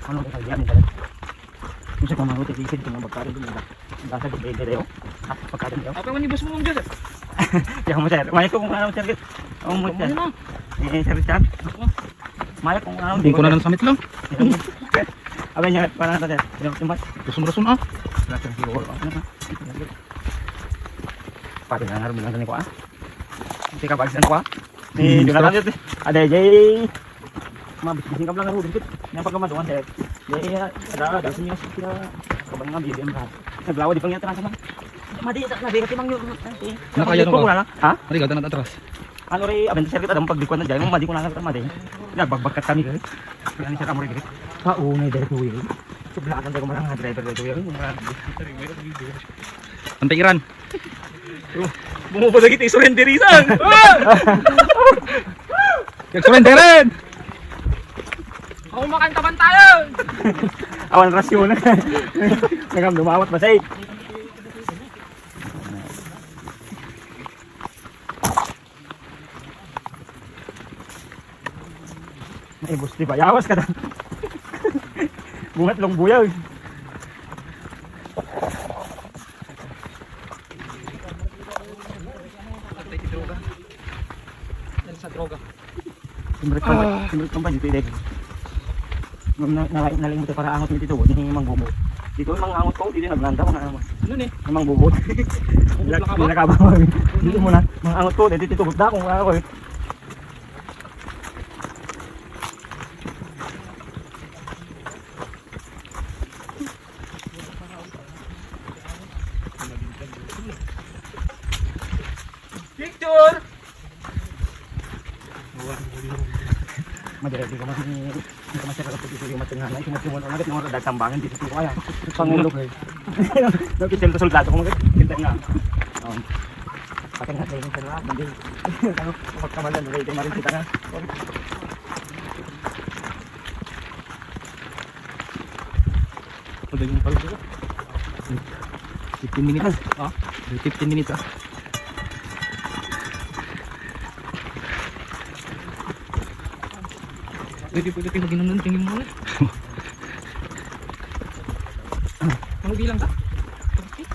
Ano ka kaya ni dalat? Kung sa kamang hotel isid kung magkaroon din ba? Basta di bebe reo. Ah, pagkaroon reo. Apa man ni bos mo mong Joseph? Ya mo sir. May ko kung ano sir. Oh mo sir. Sir Chan. May kung ano Hindi ko na ng summit lang. Abay niya para na sir. Timbat. Rason-rason ah. Rason siguro. Pati na naroon lang ko ah. Hindi ka bagsan ko ah. Ni Jonathan dito. Ada jay. Mabising ka lang naroon dito. Yang pagkamaduan sir. Jay ada sini sila kabang nga BBM ka. Naglawa di pang yata sama. Madi na bigat timang yun. Nakaya no ka? Ha? Mari gada na atras. Ano rin, abang sir kita, adang pagdikuan na dyan, madi ko na madi. Nagbagbagat kami kaya. Kaya ni sir Amore dito. Paunay dito ko yun. Sublakan tayo mga nga driver dito yun. Ang pikiran. Bumupo lagi tayo surrenderisan. Surrenderin! Ako makantaban tayo! Awan rasyon. Nagam dumawat ba say? Ay, busti ba? Yawas ka na. Bungat long buyaw. Sa droga. Simrit ka ba dito ilek? Naling mo tayo para angot mo dito. Hindi mang bubot. Dito yung mga angot ko. Dito naglanda ko na naman. Ano ni? Yung mga bubot. Hindi nakabawag. Dito muna. Mga angot ko. Dito tubot na kung ako. 'Picture! Madara di ka mas ni masyarakat po dito yung matinganay. Sumasimulan ko agad yung mga dagtambangan dito po kaya. Pangulo ko eh. Nakitil ko soldado ko magad. Kinta nga. Pati nga tayo yung sarap. Hindi. Magkamalan. Ready marin kita nga. Pwede yung palo ko. 15 minutes. Ah? 15 minutes ah. Pwede kayo mag-inom ng tingin mo ulit. Ano bilang ka? Okay.